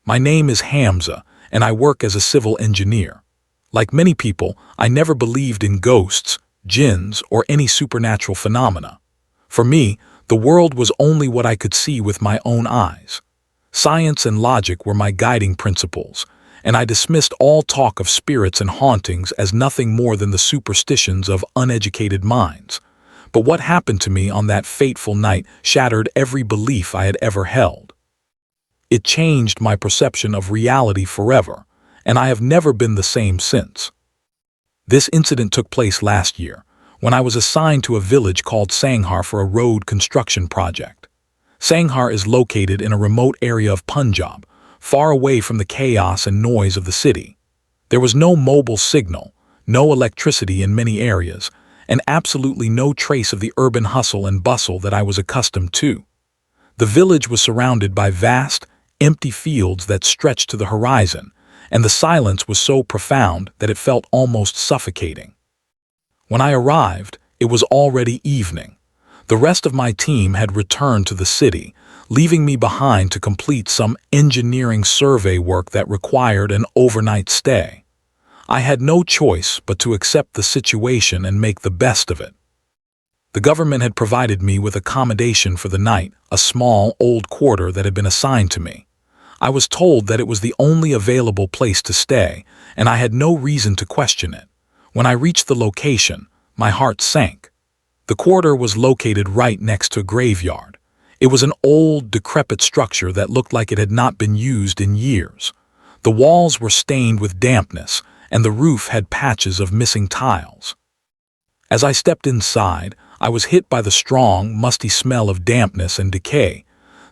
My name is Hamza, and I work as a civil engineer. Like many people, I never believed in ghosts, jinns, or any supernatural phenomena. For me, the world was only what I could see with my own eyes. Science and logic were my guiding principles, and I dismissed all talk of spirits and hauntings as nothing more than the superstitions of uneducated minds. But what happened to me on that fateful night shattered every belief I had ever held. It changed my perception of reality forever, and I have never been the same since. This incident took place last year, when I was assigned to a village called Sanghar for a road construction project. Sanghar is located in a remote area of Punjab, far away from the chaos and noise of the city. There was no mobile signal, no electricity in many areas, and absolutely no trace of the urban hustle and bustle that I was accustomed to. The village was surrounded by vast, empty fields that stretched to the horizon, and the silence was so profound that it felt almost suffocating. When I arrived, it was already evening. The rest of my team had returned to the city, leaving me behind to complete some engineering survey work that required an overnight stay. I had no choice but to accept the situation and make the best of it. The government had provided me with accommodation for the night, a small, old quarter that had been assigned to me. I was told that it was the only available place to stay, and I had no reason to question it. When I reached the location, my heart sank. The quarter was located right next to a graveyard. It was an old, decrepit structure that looked like it had not been used in years. The walls were stained with dampness, and the roof had patches of missing tiles. As I stepped inside, I was hit by the strong, musty smell of dampness and decay,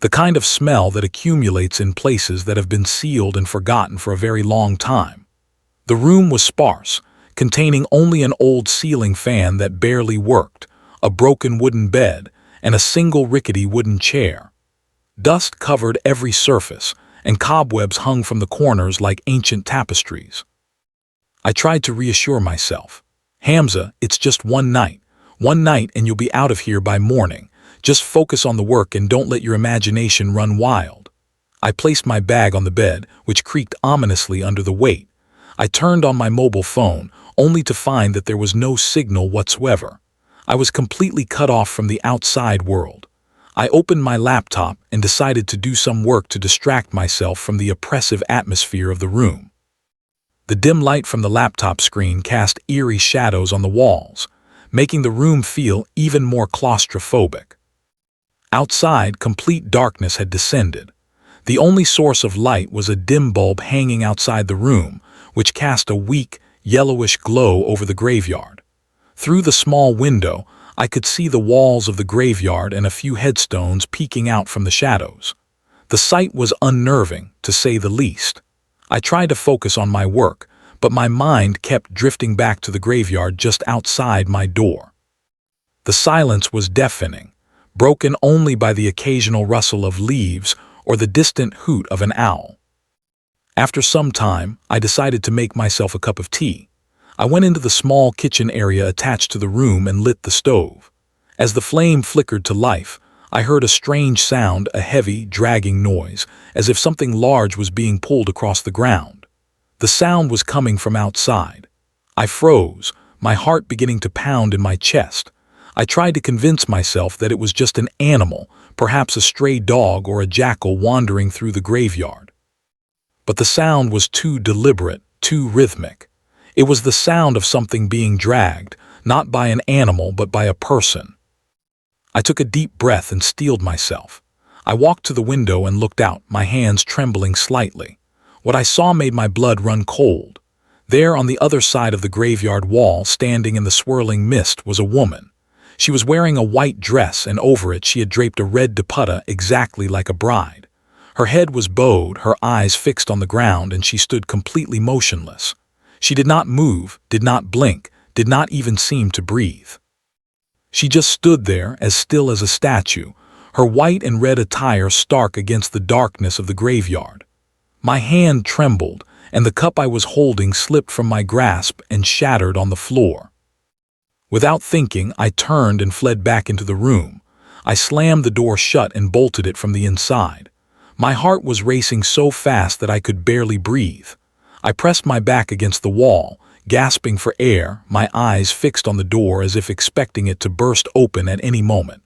the kind of smell that accumulates in places that have been sealed and forgotten for a very long time. The room was sparse, containing only an old ceiling fan that barely worked, a broken wooden bed, and a single rickety wooden chair. Dust covered every surface, and cobwebs hung from the corners like ancient tapestries. I tried to reassure myself. Hamza, it's just one night. One night and you'll be out of here by morning. Just focus on the work and don't let your imagination run wild. I placed my bag on the bed, which creaked ominously under the weight. I turned on my mobile phone, only to find that there was no signal whatsoever. I was completely cut off from the outside world. I opened my laptop and decided to do some work to distract myself from the oppressive atmosphere of the room. The dim light from the laptop screen cast eerie shadows on the walls, making the room feel even more claustrophobic. Outside, complete darkness had descended. The only source of light was a dim bulb hanging outside the room, which cast a weak, yellowish glow over the graveyard. Through the small window, I could see the walls of the graveyard and a few headstones peeking out from the shadows. The sight was unnerving, to say the least. I tried to focus on my work, but my mind kept drifting back to the graveyard just outside my door. The silence was deafening, broken only by the occasional rustle of leaves or the distant hoot of an owl. After some time, I decided to make myself a cup of tea. I went into the small kitchen area attached to the room and lit the stove. As the flame flickered to life, I heard a strange sound, a heavy, dragging noise, as if something large was being pulled across the ground. The sound was coming from outside. I froze, my heart beginning to pound in my chest. I tried to convince myself that it was just an animal, perhaps a stray dog or a jackal wandering through the graveyard. But the sound was too deliberate, too rhythmic. It was the sound of something being dragged, not by an animal but by a person. I took a deep breath and steeled myself. I walked to the window and looked out, my hands trembling slightly. What I saw made my blood run cold. There on the other side of the graveyard wall, standing in the swirling mist, was a woman. She was wearing a white dress, and over it she had draped a red dupatta exactly like a bride. Her head was bowed, her eyes fixed on the ground, and she stood completely motionless. She did not move, did not blink, did not even seem to breathe. She just stood there, as still as a statue, her white and red attire stark against the darkness of the graveyard. My hand trembled, and the cup I was holding slipped from my grasp and shattered on the floor. Without thinking, I turned and fled back into the room. I slammed the door shut and bolted it from the inside. My heart was racing so fast that I could barely breathe. I pressed my back against the wall, gasping for air, my eyes fixed on the door as if expecting it to burst open at any moment.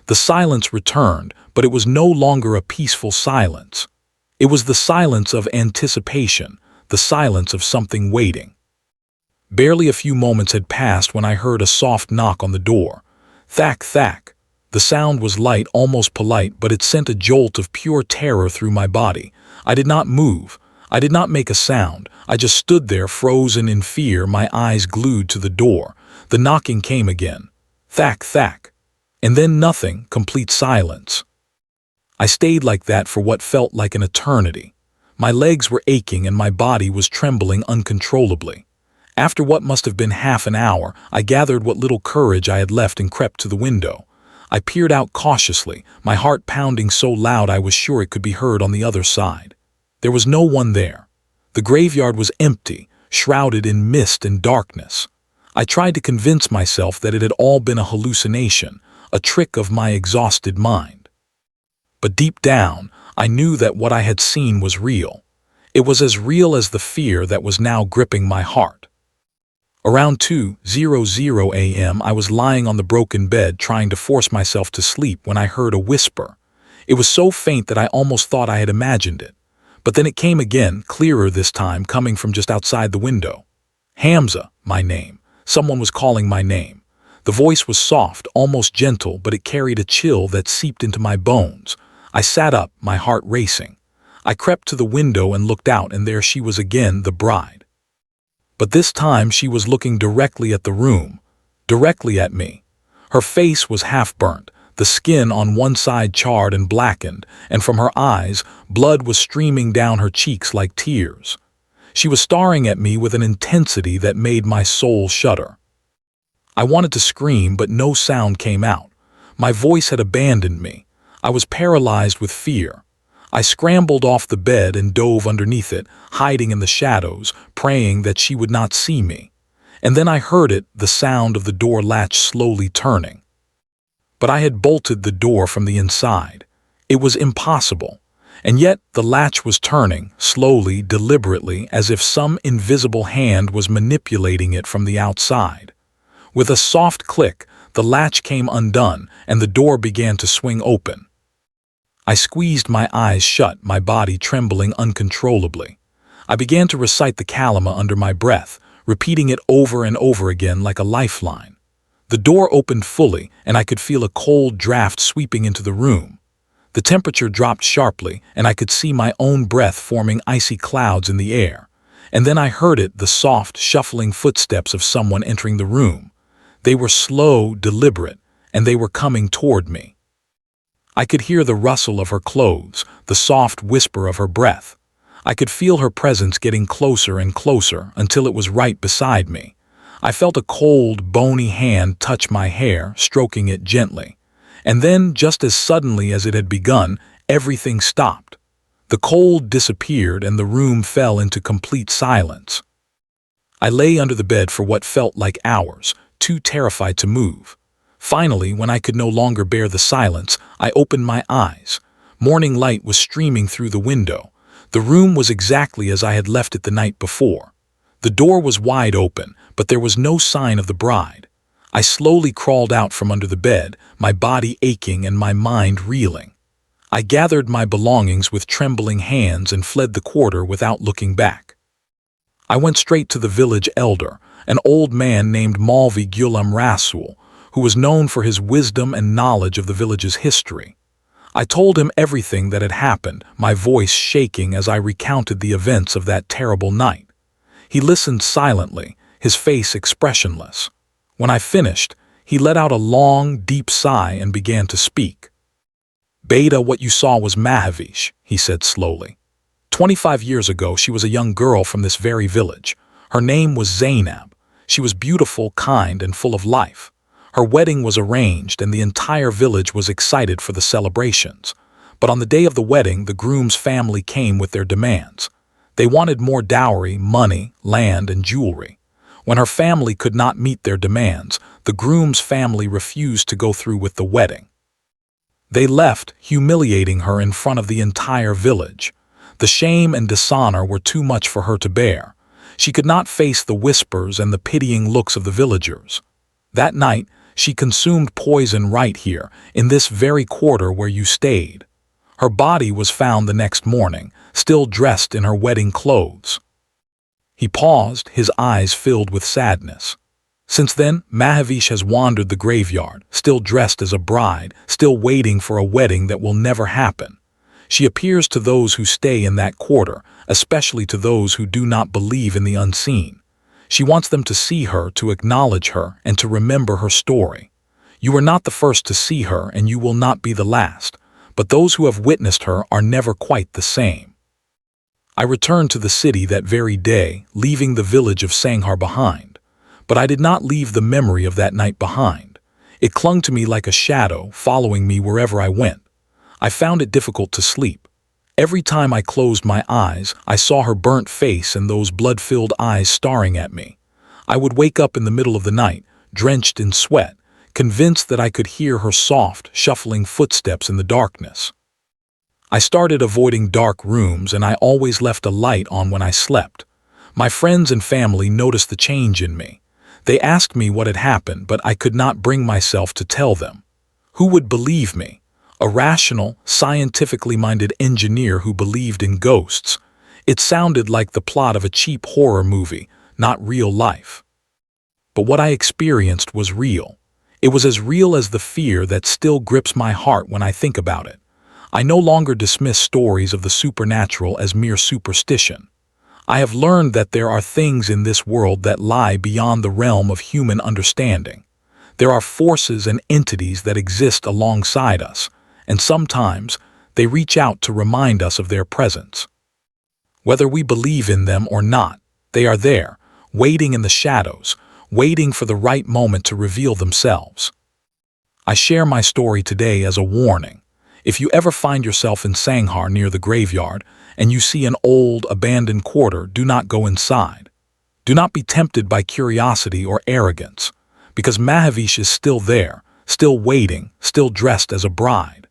The silence returned, but it was no longer a peaceful silence. It was the silence of anticipation, the silence of something waiting. Barely a few moments had passed when I heard a soft knock on the door. Thack, thack. The sound was light, almost polite, but it sent a jolt of pure terror through my body. I did not move. I did not make a sound. I just stood there, frozen in fear, my eyes glued to the door. The knocking came again. Thack, thack. And then nothing, complete silence. I stayed like that for what felt like an eternity. My legs were aching and my body was trembling uncontrollably. After what must have been half an hour, I gathered what little courage I had left and crept to the window. I peered out cautiously, my heart pounding so loud I was sure it could be heard on the other side. There was no one there. The graveyard was empty, shrouded in mist and darkness. I tried to convince myself that it had all been a hallucination, a trick of my exhausted mind. But deep down, I knew that what I had seen was real. It was as real as the fear that was now gripping my heart. Around 2:00 a.m. I was lying on the broken bed trying to force myself to sleep when I heard a whisper. It was so faint that I almost thought I had imagined it. But then it came again, clearer this time, coming from just outside the window. Hamza, my name. Someone was calling my name. The voice was soft, almost gentle, but it carried a chill that seeped into my bones. I sat up, my heart racing. I crept to the window and looked out, and there she was again, the bride. But this time she was looking directly at the room, directly at me. Her face was half burnt, the skin on one side charred and blackened, and from her eyes, blood was streaming down her cheeks like tears. She was staring at me with an intensity that made my soul shudder. I wanted to scream, but no sound came out. My voice had abandoned me. I was paralyzed with fear. I scrambled off the bed and dove underneath it, hiding in the shadows, praying that she would not see me. And then I heard it, the sound of the door latch slowly turning. But I had bolted the door from the inside. It was impossible. And yet the latch was turning, slowly, deliberately, as if some invisible hand was manipulating it from the outside. With a soft click, the latch came undone, and the door began to swing open. I squeezed my eyes shut, my body trembling uncontrollably. I began to recite the kalima under my breath, repeating it over and over again like a lifeline. The door opened fully, and I could feel a cold draft sweeping into the room. The temperature dropped sharply, and I could see my own breath forming icy clouds in the air. And then I heard it, the soft, shuffling footsteps of someone entering the room. They were slow, deliberate, and they were coming toward me. I could hear the rustle of her clothes, the soft whisper of her breath. I could feel her presence getting closer and closer until it was right beside me. I felt a cold, bony hand touch my hair, stroking it gently. And then, just as suddenly as it had begun, everything stopped. The cold disappeared and the room fell into complete silence. I lay under the bed for what felt like hours, too terrified to move. Finally, when I could no longer bear the silence, I opened my eyes. Morning light was streaming through the window. The room was exactly as I had left it the night before. The door was wide open, but there was no sign of the bride. I slowly crawled out from under the bed, my body aching and my mind reeling. I gathered my belongings with trembling hands and fled the quarter without looking back. I went straight to the village elder, an old man named Malvi Gulam Rasul, who was known for his wisdom and knowledge of the village's history. I told him everything that had happened, my voice shaking as I recounted the events of that terrible night. He listened silently, his face expressionless. When I finished, he let out a long, deep sigh and began to speak. "Beta, what you saw was Mahavish," he said slowly. 25 years ago, she was a young girl from this very village. Her name was Zainab. She was beautiful, kind, and full of life. Her wedding was arranged, and the entire village was excited for the celebrations. But on the day of the wedding, the groom's family came with their demands. They wanted more dowry, money, land, and jewelry. When her family could not meet their demands, the groom's family refused to go through with the wedding. They left, humiliating her in front of the entire village. The shame and dishonor were too much for her to bear. She could not face the whispers and the pitying looks of the villagers. That night, she consumed poison right here, in this very quarter where you stayed. Her body was found the next morning, still dressed in her wedding clothes. He paused, his eyes filled with sadness. Since then, Mahavish has wandered the graveyard, still dressed as a bride, still waiting for a wedding that will never happen. She appears to those who stay in that quarter, especially to those who do not believe in the unseen. She wants them to see her, to acknowledge her, and to remember her story. You are not the first to see her, and you will not be the last, but those who have witnessed her are never quite the same. I returned to the city that very day, leaving the village of Sanghar behind. But I did not leave the memory of that night behind. It clung to me like a shadow, following me wherever I went. I found it difficult to sleep. Every time I closed my eyes, I saw her burnt face and those blood-filled eyes staring at me. I would wake up in the middle of the night, drenched in sweat, convinced that I could hear her soft, shuffling footsteps in the darkness. I started avoiding dark rooms, and I always left a light on when I slept. My friends and family noticed the change in me. They asked me what had happened, but I could not bring myself to tell them. Who would believe me? A rational, scientifically minded engineer who believed in ghosts. It sounded like the plot of a cheap horror movie, not real life. But what I experienced was real. It was as real as the fear that still grips my heart when I think about it. I no longer dismiss stories of the supernatural as mere superstition. I have learned that there are things in this world that lie beyond the realm of human understanding. There are forces and entities that exist alongside us, and sometimes they reach out to remind us of their presence. Whether we believe in them or not, they are there, waiting in the shadows, waiting for the right moment to reveal themselves. I share my story today as a warning. If you ever find yourself in Sanghar near the graveyard and you see an old, abandoned quarter, do not go inside. Do not be tempted by curiosity or arrogance, because Mahavish is still there, still waiting, still dressed as a bride.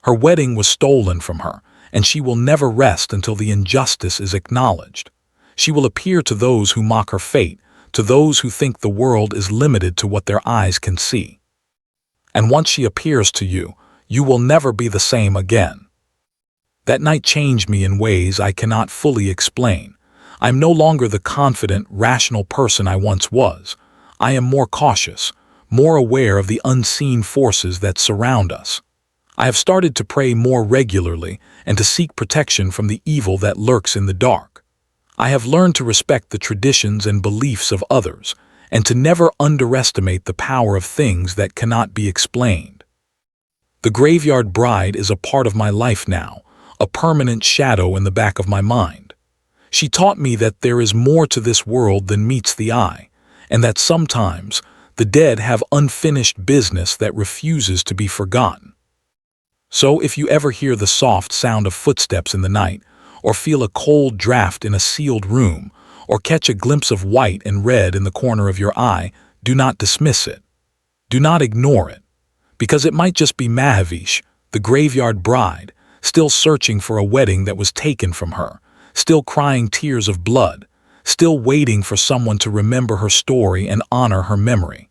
Her wedding was stolen from her, and she will never rest until the injustice is acknowledged. She will appear to those who mock her fate, to those who think the world is limited to what their eyes can see. And once she appears to you, you will never be the same again. That night changed me in ways I cannot fully explain. I am no longer the confident, rational person I once was. I am more cautious, more aware of the unseen forces that surround us. I have started to pray more regularly and to seek protection from the evil that lurks in the dark. I have learned to respect the traditions and beliefs of others, and to never underestimate the power of things that cannot be explained. The graveyard bride is a part of my life now, a permanent shadow in the back of my mind. She taught me that there is more to this world than meets the eye, and that sometimes the dead have unfinished business that refuses to be forgotten. So if you ever hear the soft sound of footsteps in the night, or feel a cold draft in a sealed room, or catch a glimpse of white and red in the corner of your eye, do not dismiss it. Do not ignore it. Because it might just be Mahavish, the graveyard bride, still searching for a wedding that was taken from her, still crying tears of blood, still waiting for someone to remember her story and honor her memory.